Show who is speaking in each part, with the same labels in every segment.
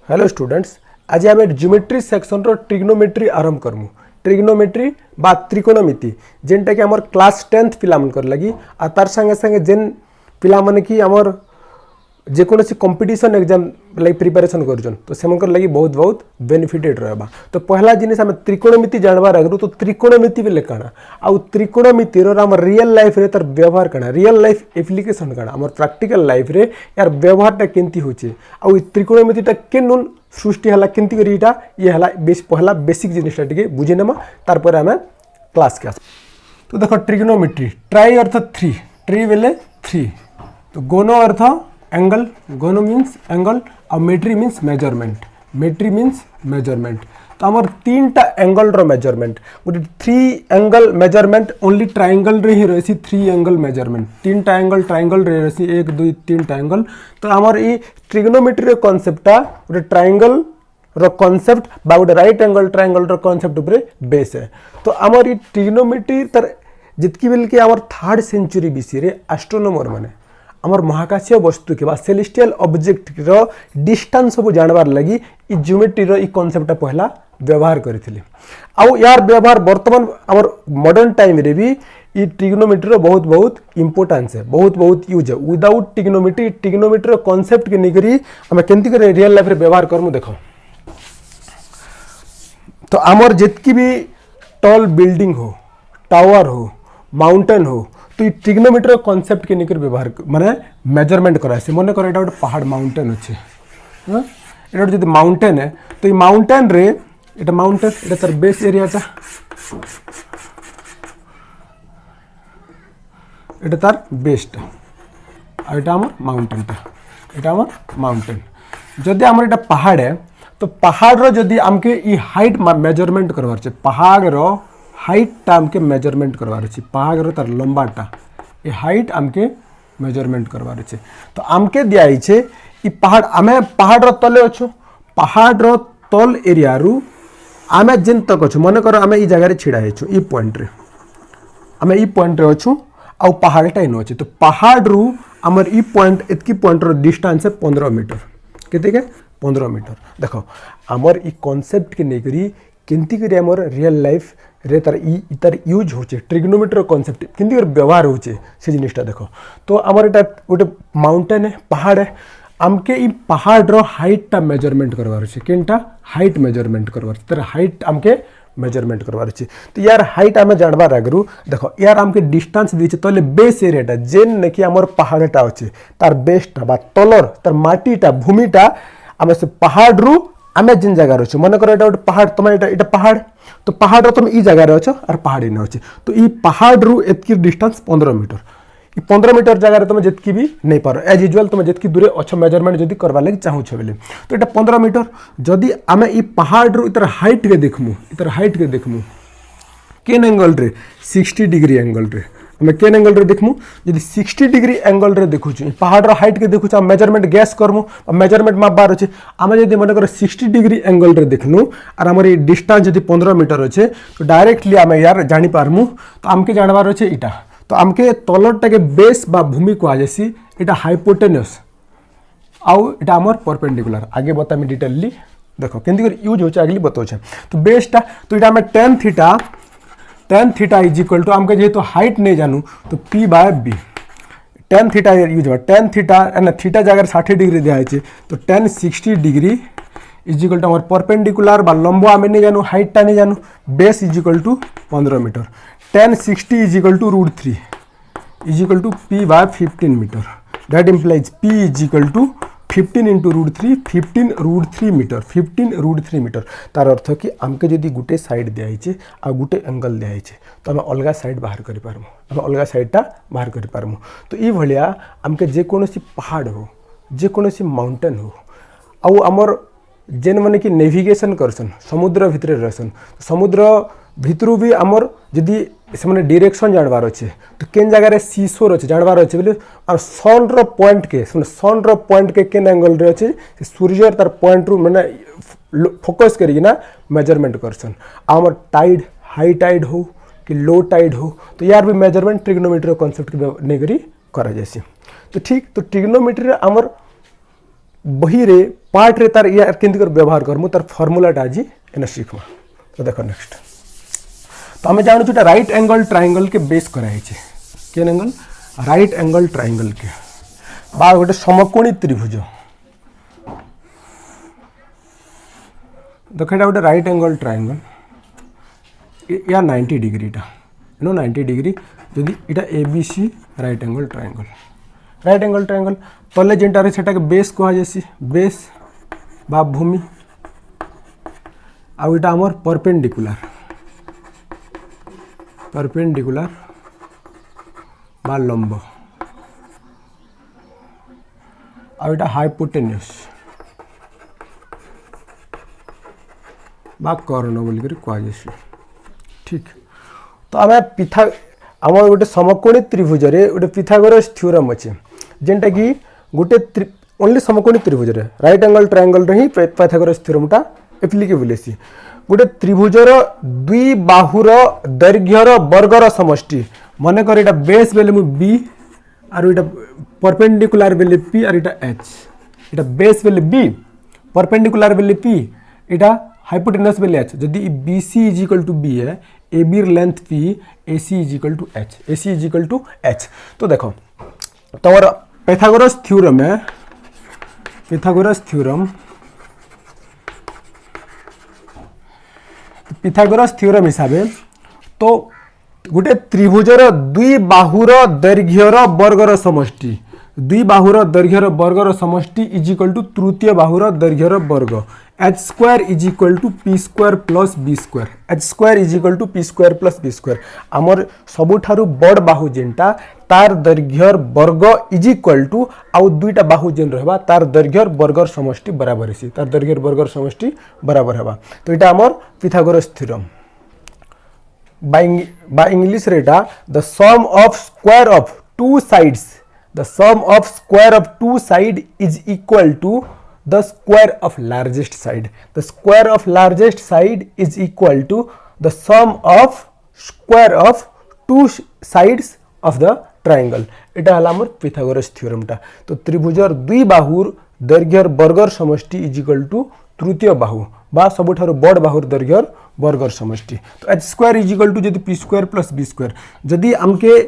Speaker 1: Hello students, आज आम geometry section रो trigonometry आरंभ करमु। ट्रिग्नोमेट्री बा त्रिकोणमिति जेनटा कि आमर क्लास 10th पिला मनकर लगी आ तार संगे संगे जेन पिला माने कि आमर जेकोसी कंपटीशन एग्जाम लाइक प्रिपरेशन करछन तो सेमनकर लगी बहुत बहुत बेनिफिटेड रहबा। तो पहला जिनिस आम त्रिकोणमिति जानबार आगु तो त्रिकोणमिति बेले काना आउ त्रिकोणमिति रो आम रियल लाइफ रे तार व्यवहार काना, रियल लाइफ एप्लिकेशन काना, आम प्रैक्टिकल लाइफ रे यार व्यवहारटा केंती होचे आउ त्रिकोणमितिटा केनुन सृष्टि हला केंती करी इटा ये हला पहला बेसिक जिनिसटा टिके बुझी नेमा तार पर आम क्लास के आस। तो देखो ट्रिग्नोमेट्री ट्राई अर्थ 3, ट्री बेले 3, तो गोनो अर्थ एंगल, गोनो मीन्स एंगल और मेट्री मीन्स मेजरमेंट, मेट्री मीन्स मेजरमेंट। तो आमर 3टा एंगल रो मेजरमेंट गोटे 3 एंगल मेजरमेंट ओनली ट्रायंगल रे ही रहसी 3 एंगल मेजरमेंट, 3टा एंगल ट्रायंगल रे रहसी 1 2 3टा एंगल। तो आमर ई ट्रिग्नोमेट्री रो कांसेप्टटा गोटे ट्रायंगल रो कांसेप्ट बा गोटे राइट एंगल ट्रायंगल रो कांसेप्ट ऊपर बेस है। तो आमर ई ट्रिग्नोमेट्री तर जितकी बेल के आमर 3rd सेंचुरी बीसी रे एस्ट्रोनॉमर माने आमर महाकाशीय वस्तु के सेलेस्टियल ऑब्जेक्ट रो डिस्टेंस सब जानबार लगी ई ज्योमेट्री रो ई कांसेप्टटा पहला व्यवहार करथिले। आउ यार व्यवहार वर्तमान आमर मॉडर्न टाइम रे भी ई ट्रिग्नोमेट्री रो बहुत बहुत इंपोर्टेंस है, बहुत बहुत यूज है। विदाउट ट्रिग्नोमेट्री, ट्रिग्नोमेट्री रो कांसेप्ट के निकरी हम केंती करे रियल लाइफ रे व्यवहार करमु। देखो तो आमर जितकी भी टॉल बिल्डिंग हो, टावर हो, माउंटेन हो, तो ये ट्रिग्नोमेट्री कांसेप्ट के निकर व्यवहार माने मेजरमेंट करा से मन कर एटा गोटे पहाड़ माउंटेन अच्छे एटा जदि माउंटेन है तो ये माउंटेन रे एटा माउंटेन एटा तार बेस एरियाटा एटा तार बेसटा आ एटा हमर माउंटेनटा एटा हमर माउंटेन। जदि हमर एटा पहाड़ है तो पहाड़ रो जदि हमके ई हाइट मेजरमेंट करवार छे, पहाड़ रो हाइट आमके मेजरमेंट करवार अछि, पहाड़ रो तार लंबाटा ए हाइट आमके मेजरमेंट करवार अछि। तो आमके दियाई छे ई पहाड़ आमे पहाड़ रो तले अछु, पहाड़ रो तल एरिया रु आमे जिन तक अछु मन कर आमे ई जगह रे छिड़ा हेछु, ई पॉइंट रे आमे ई पॉइंट रे अछु आ पहाड़टा इन अछि। तो पहाड़ रु हमर ई पॉइंट एतकी पॉइंट रो डिस्टेंस है 15 मीटर, केते के 15 मीटर। देखो हमर ई कांसेप्ट के नेकरी केंती करी हमर रियल लाइफ रे तार यूज होचे, ट्रिग्नोमेट्री कांसेप्ट केंती कर व्यवहार होचे से जिनिसटा देखो। तो हमर एटा गोटे माउंटेन है, पहाड़ है, आमके ई पहाड़ रो हाइटटा मेजरमेंट करवार छे, केनटा हाइट मेजरमेंट करवार तार हाइट आमके मेजरमेंट करवार छे। तो यार हाइट आमे जानबार आगरु देखो यार आमके डिस्टेंस दिछे तले बेस एरियाटा जेन नेकी हमर पहाड़टा अछि तार बेसटा बा तलर तार माटीटा भूमिटा आमे से पहाड़ रु आमे जिन जगह रह मन कर एटा पहाड़ तुम एटा पहाड़ तो पहाड़ तुम ई जगह रह और पहाड़ इन अच्छे। तो ई पहाड़ रु एतकी डिस्टेंस 15 मीटर, ई 15 मीटर जगह तुम जितकी भी नहीं पार एज यूजुअल तुम जितकी दूरे अच्छे मेजरमेंट जदि करवा लगे चाहूछ बेले तो एटा 15 मीटर। जदि आमे ई पहाड़ रु इतर हाइट के देखमु, इतर हाइट के देखमु केन एंगल रे 60 डिग्री एंगल रे हमें केन एंगल रे देखमु यदि 60 डिग्री एंगल रे देखुछु पहाड़ रो हाइट के देखुछु हम मेजरमेंट गैस करमु मेजरमेंट मापबार अछि आमे यदि मन कर 60 डिग्री एंगल रे देखनु और हमर ई डिस्टेंस यदि 15 मीटर अछि तो डायरेक्टली आमे यार जानि पारमु। तो आमके जानबार अछि इटा, तो आमके तलरटा के बेस बा भूमि को आजेसी इटा हाइपोटेनस आउ इटा हमर परपेंडिकुलर आगे बतामी डिटेलली देखो केंती कर यूज होचे अगली बताउछे। तो बेसटा तो इटा में tan theta is equal to आमके जेहेतु हाइट नहीं जानू तो p by b tan theta use बा tan थीटा एना थीटा जगह 60 डिग्री दिया है तो tan 60 degree is equal to हमर परपेंडिकुलर बा लंबो आमे नहीं जानू हाइटटा नहीं जानू base is equal to 15 metre tan 60 is equal to √3 is equal to p by 15 metre that implies p is equal to 15 into √3 15 √3 metre 15 √3 metre. तार अर्थ कि आमके जदि गुटे साइड दिया आ गुटे एंगल दिया तो आम अलग साइड बाहर कर पारमु, आम अलग साइडटा बाहर कर पारमु। तो ये भलिया आमके जेकोसी पहाड़ हो जेकोसी माउंटेन हो आउ आमर जेन माने कि नेविगेशन करसन समुद्र भितर रहसन समुद्र भितरु भी आमर जदि से माने डायरेक्शन जानबार अच्छे तो केन जगह रे सीसोर अच्छे जानबार अच्छे बोले और सन रो पॉइंट के सन रो पॉइंट के केन एंगल रे अच्छे सूर्य तार पॉइंट रु माने फोकस करी ना मेजरमेंट करसन। आमर टाइड हाई टाइड हो कि लो टाइड हो तो यार भी मेजरमेंट ट्रिग्नोमेट्री कांसेप्ट के नेगरी करा जायसी। तो ठीक तो ट्रिग्नोमेट्री आमर बही रे पार्ट रे तार या केंति कर व्यवहार करमु तार फार्मूलाटा आज एने सीखमा। तो देखो नेक्स्ट तो आम जानू छोटा राइट एंगल ट्रायंगल के बेस कराई केन एंगल राइट एंगल ट्रायंगल के बा गोटे समकोणी त्रिभुज देख गोटे राइट एंगल ट्रायंगल या 90 डिग्री टा 90 डिग्री जदि इटा एबीसी राइट एंगल ट्रायंगल तले जेनटा सेटा के बेस कहा जासी बेस बा भूमि आउ इटा हमर परपेंडिकुलर बा लंब आउ इटा हाइपोटेन्यूस बा कर्ण बोल कर कहा जासी। ठीक तो आम आम गोटे समकोणी त्रिभुज रे गोटे पिथागोरस थ्योरम अच्छे जेनटा कि गोटे ओनली समकोणी त्रिभुज रे राइट एंगल ट्रायंगल रे ही पिथागोरस थ्योरमटा एप्लिकेबल है। गोटे त्रिभुजर दुई बाहुर दैर्घ्यर वर्गर समष्टि मन कर इटा बेस बेले मु बी और इटा परपेंडिकुलर बेले पी और इटा एच इटा बेस बेले बी परपेंडिकुलर बेले पी इटा हाइपोटेनस बेले एच जदि B C is equal to B है A B length P A C is equal to H तो देखो तुम्हारा पिथागोरस थ्योरम है पिथागोरस थ्योरम हिसाब तो गोटे त्रिभुजर दुई बाहुर दैर्घ्यर वर्गर समष्टि दुई बाहुर दैर्घ्यर वर्गर समष्टि इज इक्वल टू तृतीय बाहुर दैर्घ्यर वर्ग H square is equal to P square plus B square H square is equal to P square plus B square आमर सबुठारु बड़ बाहु जेनटा तार दैर्घ्यर वर्ग इज इक्वल टू आउ दुईटा बाहु जेन रहबा तार दैर्घ्यर वर्गर समष्टि बराबर हेसी तार दैर्घ्यर वर्गर समष्टि बराबर हेबा तो इटा आमर पिथागोरस थ्योरम बाय इंग्लिश रे इटा the sum of square of two sides the sum of square of two side is equal to the square of largest side. The square of largest side is equal to the sum of square of two sides of the triangle. इटा हला हमर Pythagoras theorem टा तो त्रिभुजर दुई बाहुर दैर्घ्यर वर्गर समष्टि is equal to तृतीय बाहु बा सबुठारु बड़ बाहुर दैर्घ्यर वर्गर समष्टि तो H square is equal to जदि P square plus B square जदि हमके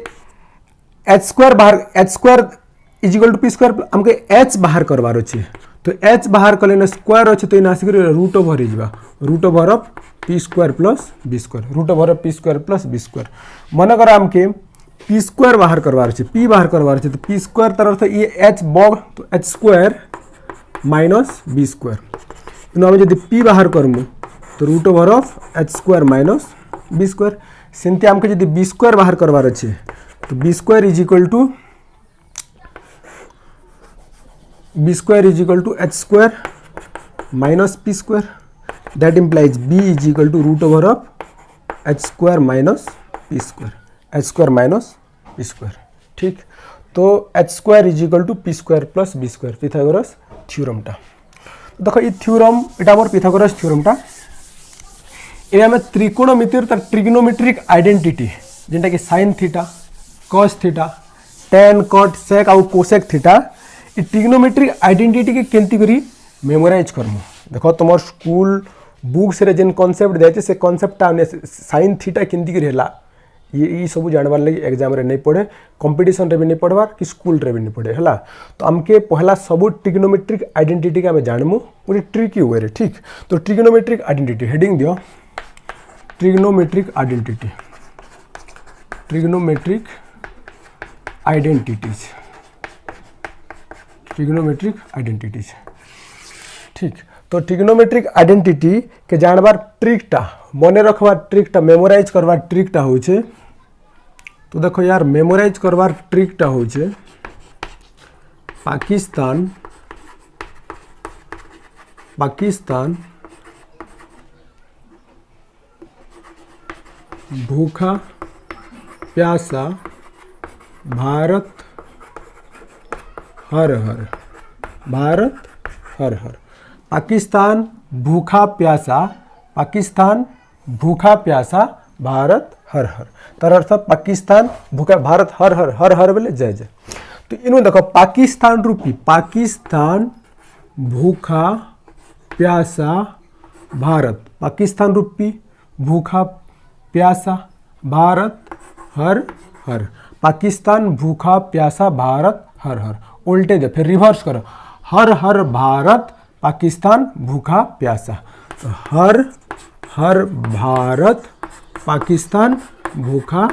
Speaker 1: H square is equal to P square हमके एच बाहर करवार अच्छे तो एच बाहर कले स्क्वायर अच्छे तो आसिक root over root over of P square plus B square root over of P square plus B square मन कर हमके पी स्क्वायर बाहर करवार अच्छे पी बाहर करवार अच्छे तो पी स्क्वायर तरह से ये एच बग तो H square minus B square आम जब पी बाहर करमु तो root over of H square minus B square सेमती आमके जब बी स्क्वायर बाहर करवार अच्छे तो B square is equal to H square minus P square that implies B is equal to root over of H square minus P square ठीक तो H square is equal to P square plus B square Pythagoras theorem टा देखो ये theorem इटा हमर Pythagoras theorem टा ये आम त्रिकोणमितिर तार ट्रिग्नोमेट्रिक आइडेंटिटी जेनटा कि sine theta cos theta tan cot sec आउ कोसेक थीटा ये ट्रिग्नोमेट्रिक आइडेंटिटी के केंती करी मेमोराइज करमु देखो तुम स्कूल बुक्स रे जेन कांसेप्ट देते से कांसेप्ट साइन थीटा केंती करी हला ये सब जानबार लगी एग्जाम रे नहीं पढ़े कंपटीशन रे भी नहीं पढ़वार कि स्कूल रे भी नहीं पढ़े हला तो हमके पहला सब ट्रिग्नोमेट्रिक आइडेंटिटी के हमें जानमु गोटे ट्रिकी वे रे ठीक तो ट्रिग्नोमेट्रिक आइडेंटिटी हेडिंग दियो ट्रिग्नोमेट्रिक आइडेंटिटीज ठीक तो ट्रिग्नोमेट्रिक आइडेंटिटी के जानबार ट्रिकटा मने रखबार ट्रिकटा मेमोराइज करबार ट्रिकटा होचे तो देखो यार मेमोराइज करबार ट्रिकटा होचे पाकिस्तान भूखा प्यासा भारत हर हर पाकिस्तान भूखा प्यासा भारत हर हर तार अर्थ पाकिस्तान भूखा भारत हर हर बोले जय जय तो इनु देखो पाकिस्तान रूपी पाकिस्तान भूखा प्यासा भारत, पाकिस्तान रूपी भूखा प्यासा भारत हर हर, पाकिस्तान भूखा प्यासा भारत हर हर, उल्टे दे, फिर रिवर्स करो, हर हर भारत पाकिस्तान भूखा प्यासा, तो हर हर भारत पाकिस्तान भूखा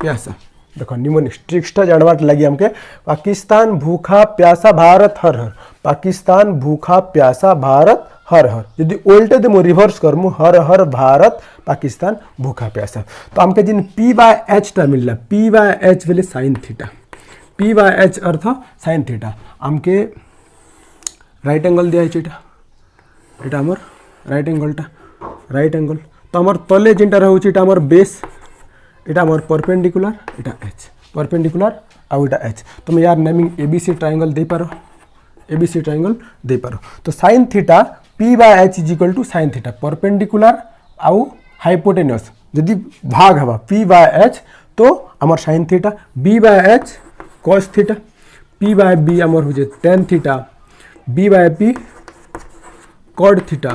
Speaker 1: प्यासा। देखो निमोनिक ट्रिक्सटा जानवार लगी हमके, पाकिस्तान भूखा प्यासा भारत हर हर, पाकिस्तान भूखा प्यासा भारत हर हर, यदि उल्टे दे मु रिवर्स करमु हर हर भारत पाकिस्तान भूखा प्यासा, तो हमके जिन P/H टा मिलला, P/H वेले साइन थीटा, P/H अर्थ साइन थीटा, हमके राइट एंगल दिया है, एटा हमर राइट एंगलटा, राइट एंगल, तो हमर तले जिनटा रहउची एटा हमर बेस, एटा हमर परपेंडिकुलर, एटा H परपेंडिकुलर आ एटा H, तुम यार नेमिंग ABC ट्रायंगल दे पारो, ABC ट्रायंगल दे पारो, तो sine theta P/H is equal to sine theta perpendicular आउ हाइपोटेन्यूस जदि भाग हवा P/H तो हमर sine theta, B/H cos theta, P/B हमर हो जे tan theta, B/P cot theta,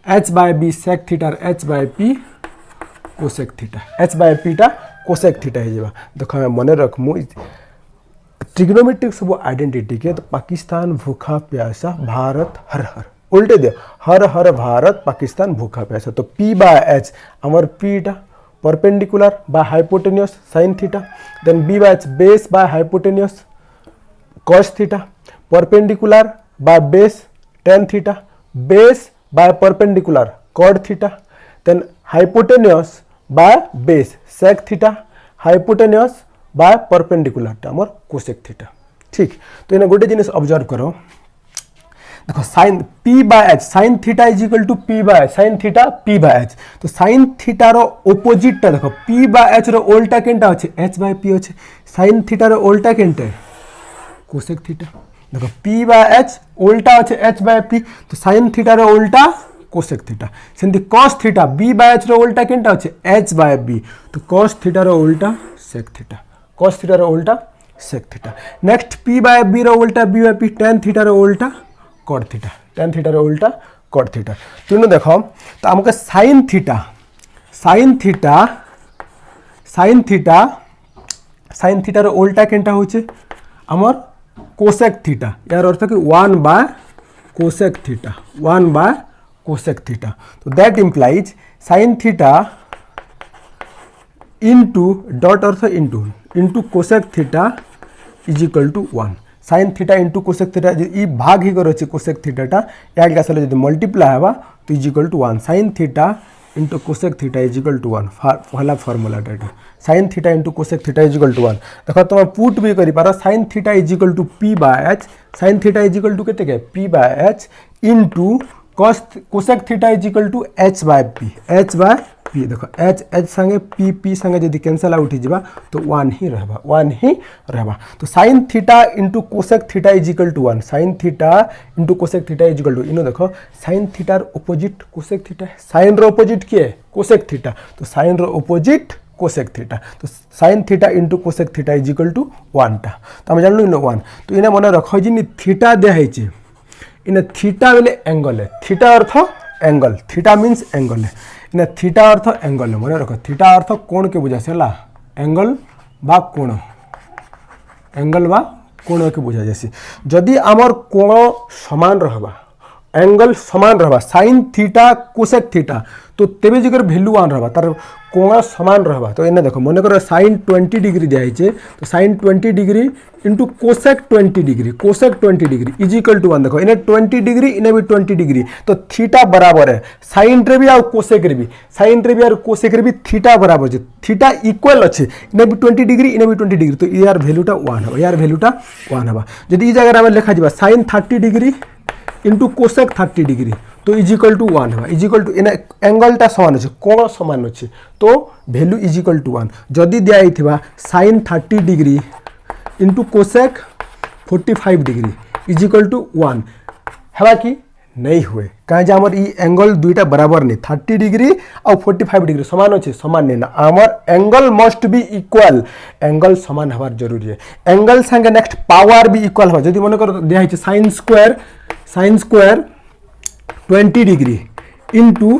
Speaker 1: H/B sec theta और H/P कोसेक थीटा, H/P टा कोसेक थीटा है जेबा। देखो मैं मने रखमु ट्रिग्नोमेट्रिक सब आइडेंटिटी के, तो पाकिस्तान भूखा प्यासा भारत हर हर, उल्टे दे हर हर भारत पाकिस्तान भूखा प्यासा, तो P/H हमर P टा perpendicular by hypotenuse sine theta, then B/H base by hypotenuse cos theta, perpendicular by base tan theta, base by perpendicular cot theta, then hypotenuse by base sec theta, hypotenuse by perpendicular टा हमर cosec theta. ठीक, तो इना गोटे जिनिस observe करो, देखो sine P/H sine theta is equal to P/H sine theta P/H, तो साइन थीटा रो ऑपोजिट टा देखो P/H रो उल्टा केनटा अछि H/P अछि, साइन थीटा रो उल्टा केनटा कोसेक थीटा, देखो P/H उल्टा अछि H/P, तो साइन थीटा रो उल्टा कोसेक थीटा, सेंति cos थीटा B/H रो उल्टा केनटा अछि H/B, तो cos थीटा रो उल्टा sec थीटा, cos थीटा रो उल्टा sec थीटा। नेक्स्ट P/B रो उल्टा B/P tan थीटा रो उल्टा cot थीटा, tan थीटा रो उल्टा cot थीटा। तुनु देखो तो हमके sin theta sin theta sin theta sin theta रो उल्टा केनटा होचे हमर कोसेक थीटा, यार अर्थ कि 1/cosec थीटा, 1/cosec थीटा, तो that implies sin theta into dot अर्थ into cosec theta is equal to 1, sine theta into cosec theta ई भाग ही करो कोसेक थीटाटा यार का सले जदि मल्टीप्लाई हवा तो is equal to 1, sine theta into cosec theta is equal to 1, पहला फॉर्मूला डाटा sine theta into cosec theta is equal to 1। देखो तुम पुट भी करि पारो sine theta is equal to P/H, sine theta is equal to केते के P/H into cosec theta is equal to H/P, H/P देखो H संगे P संगे जदि कैंसल आउट हिजबा तो 1 ही रहबा, तो sin theta into cosec theta is equal to 1, sin theta into cosec theta is equal to, इनो देखो sin थीटार ऑपोजिट कोसेक थीटा, sin रो ऑपोजिट के कोसेक थीटा, तो sin रो ऑपोजिट कोसेक थीटा, तो sin theta into cosec theta is equal to 1 टा, तो हम जानलु इनो 1, तो इने मने रखो जिनि थीटा दे हैचे इन थीटा बेले एंगल है, थीटा अर्थ एंगल, थीटा मीन्स एंगल है, इन थीटा अर्थ एंगल है, मन रख थीटा अर्थ कोण के बुझा सेला, एंगल बा कोण, एंगल बा कोण के बुझा जैसी, जदि आमर कोण समान रहबा एंगल समान रहबा साइन थीटा कोसेक थीटा, तो तेबे जगर वैल्यू 1 रहबा तार कोण समान रहबा, तो इने देखो मन कर साइन 20 डिग्री दिया है, तो sine 20 degree into cosec 20 degree is equal to 1, देखो इन्हें 20 डिग्री इन्हें भी 20 डिग्री, तो थीटा बराबर है साइन रे भी और कोसेक रे भी, साइन रे भी और कोसेक रे भी थीटा बराबर है, थीटा इक्वल अच्छे इन्हें भी 20 डिग्री इन्हें भी 20 डिग्री, तो यार वैल्यूटा 1 है, यार वैल्यूटा 1 है, जदि ई जगह लिखा जाबा sine 30 degree into cosec 30 degree, तो इज इक्वल टू 1 है, इज इक्वल टू इन एंगलटा समान अच्छे कोण समान अच्छे, तो वैल्यू इज इक्वल टू 1, जदि दिया sine 30 degree into cosec 45 degree is equal to 1 है कि नहीं हुए, कहीं आमर ई एंगल दुईटा बराबर नहीं, 30 डिग्री और 45 डिग्री समान अच्छे, समान नहीं ना, आमर angle must be equal, angle समान हबार जरूरी है, एंगल संगे नेक्स्ट पावर भी इक्वल हो, जदि मन कर दिया sine square sine square 20 degree into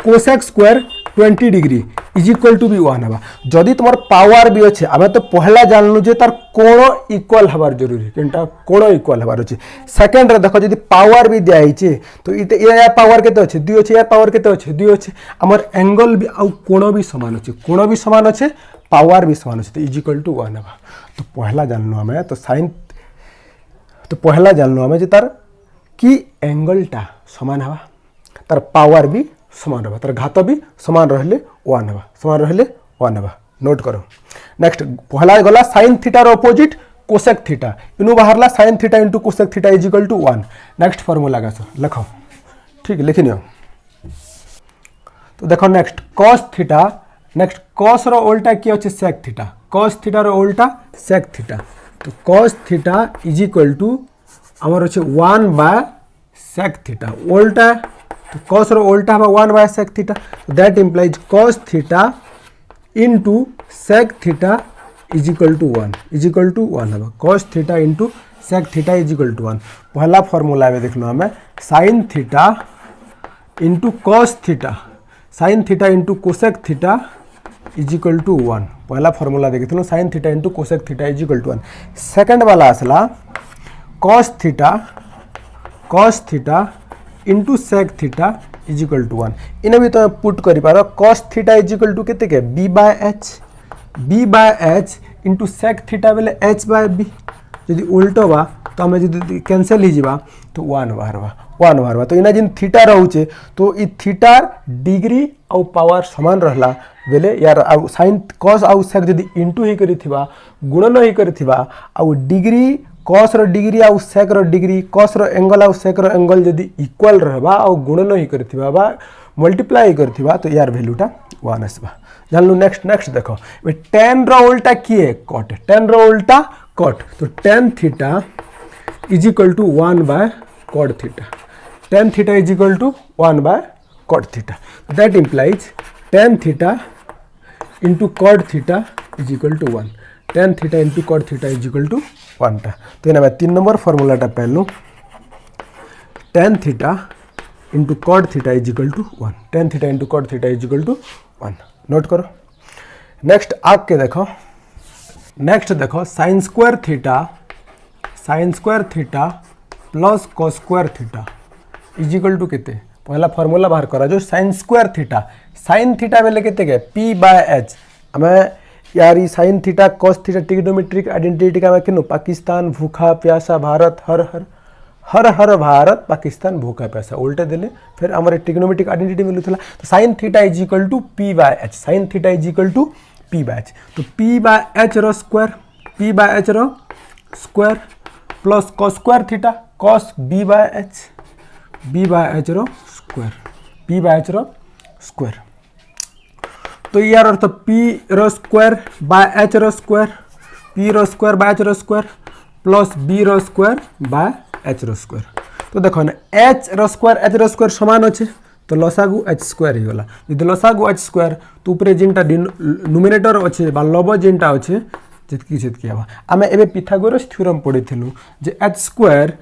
Speaker 1: cosec square 20 degree is equal to भी 1 हवा जदि तुम पावर भी अच्छे आम तो पहला जानलु जे तार कोण इक्वल हबार जरूरी केनटा कोण इक्वल हबार अच्छे सेकेंड रे देखो जदि पावर भी दिया है तो या पावर केते अच्छे 2 अच्छे या पावर केते अच्छे 2 अच्छे आमर एंगल भी आउ कोण भी समान अच्छे कोण भी समान अच्छे पावर भी समान अच्छे तो इज इक्वल टू 1 हवा तो पहला जानलु आम तो साइन तो पहला जानलु आम जे तार कि एंगलटा समान हवा तार पावर भी समान रहा तार घात भी समान रहिले 1 हवा समान रहिले 1 हवा नोट करो नेक्स्ट पहला गला साइन थीटा रो अपोजिट कोसेक थीटा इनु बाहरला sine theta into cosec theta is equal to 1 next formula का लिखो ठीक लिखि नियो तो देखो next cos theta next cos रो उल्टा की अछि sec थीटा cos थीटा रो उल्टा sec थीटा तो cos theta is equal to हमर अछि 1 बाय sec थीटा उल्टा तो cos रो उल्टा हवा 1 by sec theta that implies cos theta into sec theta is equal to 1 हवा cos theta into sec theta is equal to 1 पहला फॉर्मूला में देखलो हमें sin theta into cos theta sin theta into cosec theta is equal to 1 पहला formula देखिथिलो sin theta into cosec theta is equal to 1 second वाला आसला cos theta into sec theta is equal to 1 इन्हें भी तो put करि पारो cos theta is equal to केते के b by h into sec theta बेले h बाय b यदि उल्टो बा तो हमें यदि कैंसिल ही जीवा तो 1 बाहरवा तो इना जिन थीटा रहउचे तो इ थीटार डिग्री और पावर समान रहला बेले यार sin cos आउ sec यदि इंटू ही करिथिबा गुणन ही करिथिबा आउ डिग्री cos रो डिग्री आउ sec रो डिग्री cos रो एंगल आउ sec रो एंगल यदि इक्वल रहबा आउ गुणन ही करथिबा बा मल्टीप्लाई करथिबा तो यार वैल्यूटा 1 आसबा जानलु नेक्स्ट देखो tan रो उल्टा की है cot tan रो उल्टा cot तो tan theta is equal to 1 by cot theta tan theta is equal to 1 by cot theta that implies tan theta into cot theta is equal to 1 tan theta into cot theta is equal to 1 टा तो इना 3 number फॉर्मूलाटा पहलू tan theta into cot theta is equal to 1 tan theta into cot theta is equal to 1 note करो next आग के देखो next देखो sin square theta plus cos square theta is equal to केते पहला फॉर्मूला बाहर करा जो sin square theta sin theta बेले केते के p बाय h हमें यार sin theta cos theta trigonometric identity का किनु पाकिस्तान भूखा प्यासा भारत हर भारत पाकिस्तान भूखा प्यासा उल्टे देले फिर हमारे ट्रिग्नोमेट्रिक आइडेंटिटी मिलुथला तो sin theta is equal to p by h sin theta is equal to p by h तो p बाय h रो square plus cos square theta cos b by h रो स्क्वायर तो यार अर्थ p रो square by h रो square p रो square by h रो स्क्वायर प्लस b रो स्क्वायर बाय h रो स्क्वायर तो देखो ना h रो स्क्वायर समान अच्छे तो लसागु h स्क्वायर ही गला यदि लसागु h स्क्वायर तो ऊपर जिनटा न्यूमरेटर अच्छे बा लब जिनटा अच्छे जितकी हवा आम एबे पिथागोरस थ्योरम पढ़िथिलु जे h square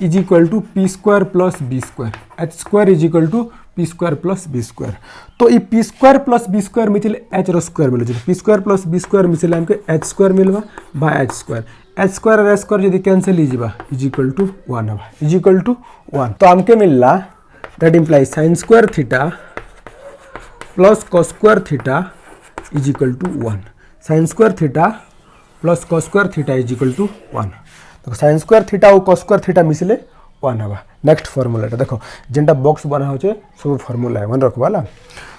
Speaker 1: is equal to p square plus b square h square is equal to p square plus b square तो ई p square plus b square मिथिले h रो स्क्वायर मिले p square plus b square मिथिले हमके h square मिलबा by h square और h square यदि कैंसिल ही जीवा इज इक्वल टू 1 हवा इज इक्वल टू 1 तो हमके मिलला that implies sin square theta plus cos square theta is equal to 1 sin square theta plus cos square theta is equal to 1 तो sin square theta और cos square theta मिसले 1 हवा next formula देखो जेंटा box बना होचे सब formula है मन रखवाला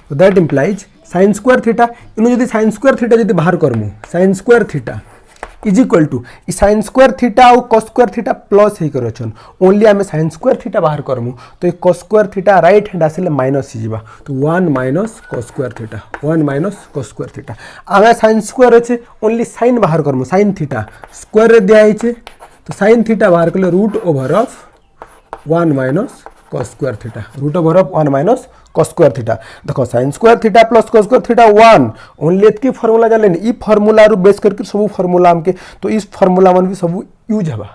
Speaker 1: तो that implies sin square theta इनु यदि sin स्क्वायर थीटा यदि बाहर करमु sin square theta is equal to sin square theta और cos स्क्वायर थीटा प्लस ही करछन ओनली हमें sin स्क्वायर थीटा बाहर करमु तो cos square theta right hand आसिले माइनस ही जीवा तो 1 minus cos square theta 1 minus cos square theta आमे sin स्क्वायर अछि ओनली sin बाहर करमु sin थीटा स्क्वायर रे दिया हिचे तो sin थीटा बाहर करले root over of 1 minus cos square theta root over of 1 minus cos square theta देखो sin square theta plus cos square theta 1 only एतकी फार्मूला जानले ई फार्मूला रु बेस करके सब फार्मूला हमके तो इस फार्मूला मन भी सब यूज हबा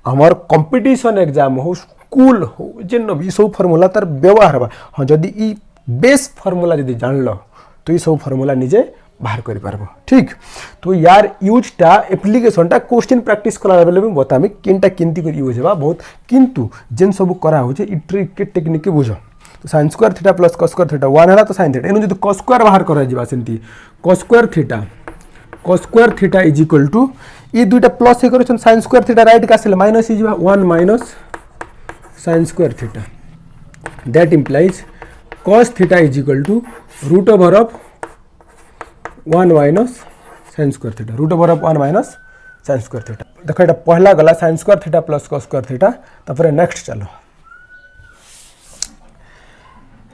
Speaker 1: आमर कंपटीशन एग्जाम हो स्कूल हो जेन भी सब फॉर्मूला तार व्यवहार हवा हाँ जदि ई बेस फॉर्मूला जदि जान लो तो ये सब फॉर्मूला निजे बाहर कर पारबो ठीक तो यार यूजटा एप्लिकेशनटा क्वेश्चन प्रैक्टिस कला बेले भी बतामी केनटा केंती कर यूज हेबा बहुत किंतु जेन सब करा हो ई ट्रिक के टेक्निक के बुझो तो sin square theta plus cos square theta 1 हला तो sin थीटा एनु जदि cos स्क्वायर बाहर करा जिबा सेंती cos square theta is equal to ई दुइटा प्लस हे करछन sin स्क्वायर थीटा राइट का आसले माइनस इजिबा 1 minus sin square theta that implies cos theta is equal to root over of 1 minus sin square theta root over of 1 minus sin square theta देखो एटा पहला गला sin square theta plus cos square theta तापर next चलो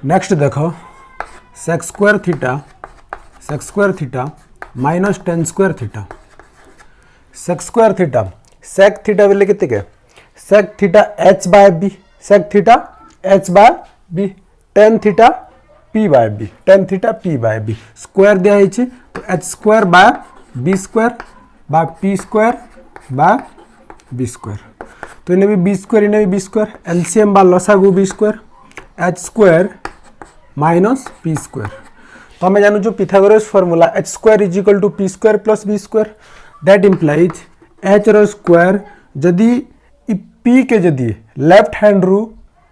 Speaker 1: next देखो sec square theta minus tan square theta sec theta बेले केते के sec theta h by b sec theta h by b tan theta p by b square दिया है तो h square by b square by p square by b square तो इन्हें भी b square इन्हें भी b स्क्वायर एलसीएम बा लसागु b square h square minus p square तो हमें जानू जो Pythagoras formula h square is equal to p square plus b square that implies h रो स्क्वायर जदि ई p के जदि लेफ्ट हैंड रू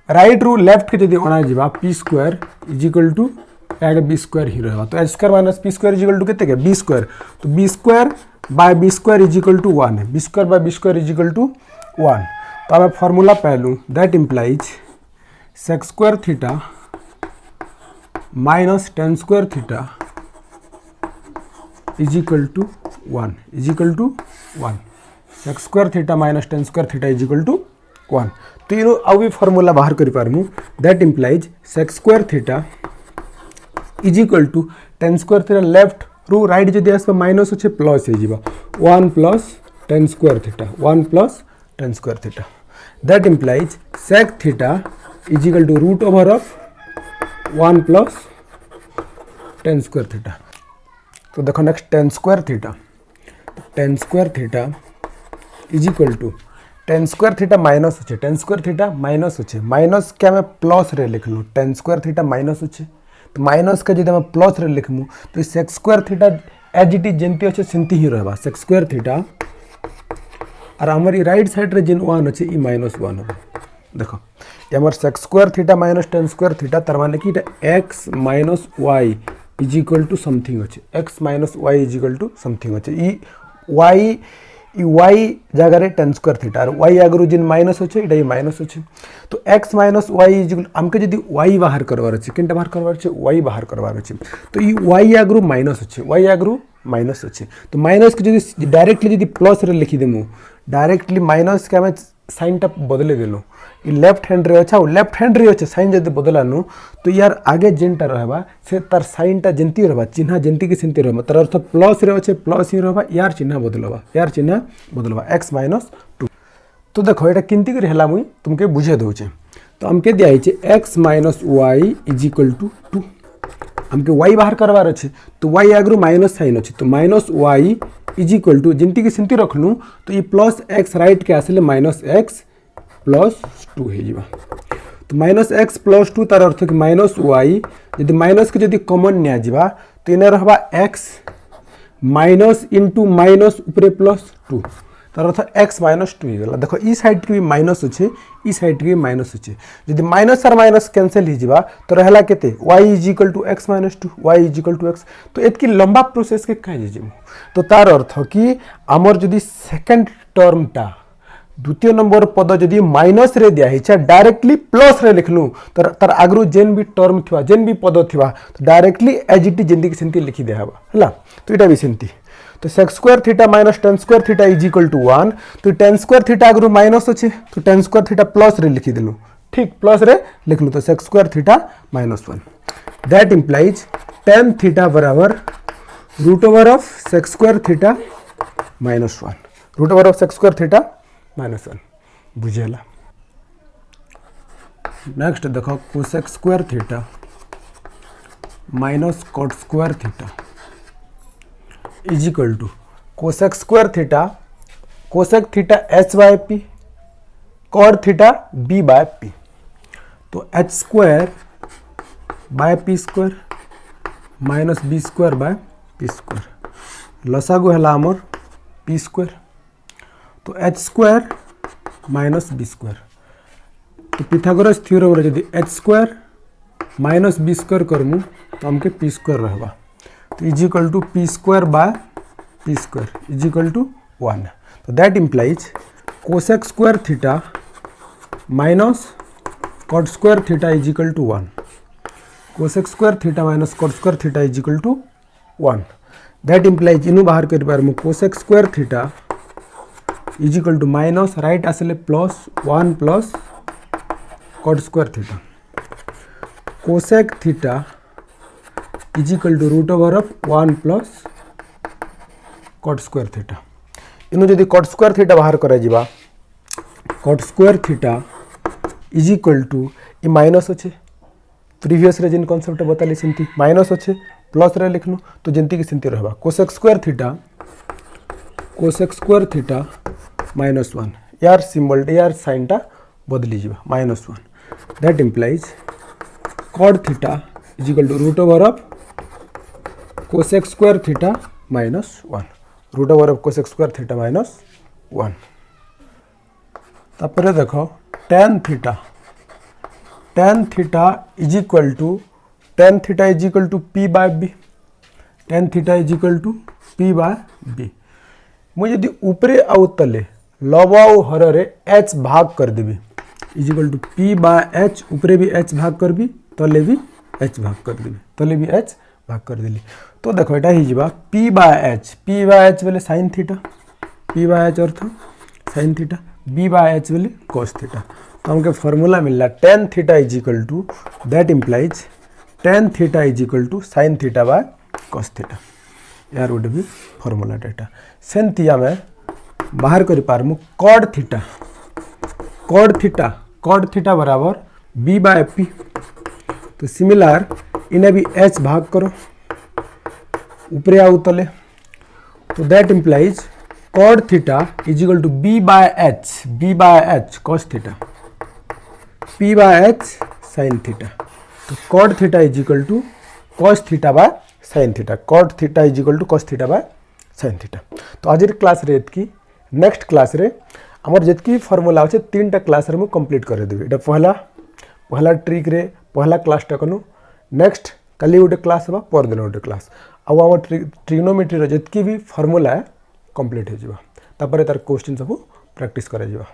Speaker 1: राइट रू लेफ्ट के जदि अना जिबा p square is equal to यार b स्क्वायर ही रहबा तो h square minus p square is equal to केते के b स्क्वायर तो b square by b square is equal to 1 b square by b square is equal to 1 तो हमें formula पालू that implies sec square theta minus tan square theta is equal to 1 sec square theta minus tan square theta is equal to 1 तो ये आउ भी formula बाहर कर पारमु that implies sec square theta is equal to tan square theta left रू right जदि आसबा माइनस अच्छे प्लस हो जिबा 1 plus tan square theta that implies sec theta is equal to root over of 1 plus tan square theta तो देखो next tan square theta is equal to tan square theta minus अच्छे minus क्या मैं plus रे लिख लूँ tan square theta minus अच्छे तो माइनस का जब प्लस रे लिखमु तो sec square theta as it is जेंती अच्छे सेंती ही रहबा sec स्क्वायर थीटा और हमारी राइट साइड रे जिन 1 अच्छे ई माइनस 1 होबा देखो ये हमार sec square theta minus tan square theta तार माने कि x minus y is equal to something अच्छे x minus y is equal to something अच्छे ई y जगह रे tan स्क्वायर थीटा और y आगरु जिन माइनस अच्छे इटा माइनस अच्छे तो x minus y is equal हमके जदी y बाहर करवार अच्छे केनटा बाहर करवार अच्छे y बाहर करवार अच्छे तो ई y आगरु माइनस अच्छे तो माइनस के जदी डायरेक्टली जदी प्लस रे लिखि देमु डायरेक्टली माइनस के हमें साइन टा बदले देलु ई लेफ्ट हैंड रे अच्छा लेफ्ट हैंड रे अच्छे साइन जदी बदलानु तो यार आगे जेनटा रहबा से तार साइन टा जेंती रहबा चिन्ह जेंती के सेंती रहबा तार अर्थ प्लस रे अच्छे प्लस ही रहबा यार चिन्ह बदलबा x माइनस 2 तो देखो एटा किंती कर हला मुई तुमके बुझे दोचे तो हमके दिया है x minus y is equal to 2 हमके y बाहर करवार अच्छे तो y आगरु माइनस साइन अच्छे तो minus y is equal to जिनती की सिंती रखलू तो ये प्लस x राइट के आसले माइनस x प्लस 2 है जीवा तो माइनस x प्लस 2 तार अर्थ कि माइनस y यदि माइनस के यदि कॉमन निया जीवा तो इने रहबा x माइनस इंटू माइनस ऊपर प्लस 2 तार अर्थ x माइनस 2 गला देखो ई साइड के भी माइनस अच्छे ई साइड के भी माइनस अच्छे यदि माइनस और माइनस कैंसिल ही जीवा तो रहला केते y is equal to x minus 2 y is equal to x तो एतकी लंबा प्रोसेस के काहे जिमु तो तार अर्थ कि आमर यदि सेकंड टर्म टा द्वितीय नंबर पद जदि माइनस रे दिया हिचा डायरेक्टली प्लस रे लिखलु तो तार आगरु जेन भी टर्म थिवा जेन भी पद थिवा तो डायरेक्टली एज इट इज जेंती के सेंती लिखि दे हबा हला तो एटा भी सेंती तो sec square theta minus tan square theta is equal to 1 तो tan स्क्वायर थीटा आगरु माइनस अच्छे तो tan स्क्वायर थीटा प्लस रे लिखि देलु ठीक प्लस रे लिखलु तो sec square theta minus 1 that implies tan theta बराबर root over of sec square theta minus 1 root over of sec square theta minus 1 बुझेला नेक्स्ट देखो cosec square theta minus cot square theta is equal to cosec square theta h by p cot theta B by P. तो H square by P square minus B square by P square लसागु है आमर P square. तो H square minus B square. तो Pythagoras theorem रे यदि H square minus B square करमु तो हमके पी स्क्वायर रहबा। तो is equal to P square by P square is equal to 1। तो that implies cosec square theta minus cot square theta is equal to 1। Cosec square theta minus cot square theta is equal to 1। That implies इनु बाहर कर पारमु cosec square theta is equal to minus right आसले plus 1 plus cot square theta. Cosec theta is equal to root over of 1 plus cot square theta. इनु जदि cot square theta बाहर करा जिबा cot square theta is equal to ई minus अच्छे previous रे जिन कॉन्सेप्ट बताली सेमती माइनस अच्छे प्लस रे लिखनु तो जंती की सेमती रहबा कोसेक स्क्वायर थीटा माइनस 1 यार सिंबल यार साइन टा बदली जिबा minus 1। That implies cot theta is equal to root over of cosec square theta minus 1 root over of cosec square theta minus 1। तापर देखो tan theta is equal to P by B. tan theta is equal to P by B. मुझे यदि ऊपरे आउ तले love आउ हर रे H भाग कर देबी is equal to P by H ऊपरे भी एच भाग करबी तले भी एच भाग कर देबी तले भी एच भाग कर देली। तो देखो एटा ही जिबा पी बाय एच बेले sine theta P by H अर्थ sine theta B by H बेले कॉस थीटा। तो हमके फॉर्मूला मिलला tan theta is equal to that implies tan theta is equal to sine theta by cos theta. यार गोटे भी formula डेटा सेमती आम बाहर कर पारमु कॉड थीटा बराबर बी बाय पी। तो सिमिलर इन्हें भी एच भाग करो ऊपरे आउ तले। तो that implies cot theta is equal to B by H cos theta P by H sine theta. तो cot theta is equal to cos theta by sine theta cot theta is equal to cos theta by sine theta. तो आज class रे एतकी next class रे हमर जेतकी formula अच्छे 3टा class रे मु complete कर देबी। एटा पहला ट्रिक रे पहला क्लास टा कनु नेक्स्ट कल गोटे क्लास हवा पर दिन गोटे क्लास आम ट्रिग्नोमेट्री जेतकी भी फॉर्मूला कंप्लीट हो जावा तापर तार क्वेश्चन सब प्रैक्टिस करा जावा।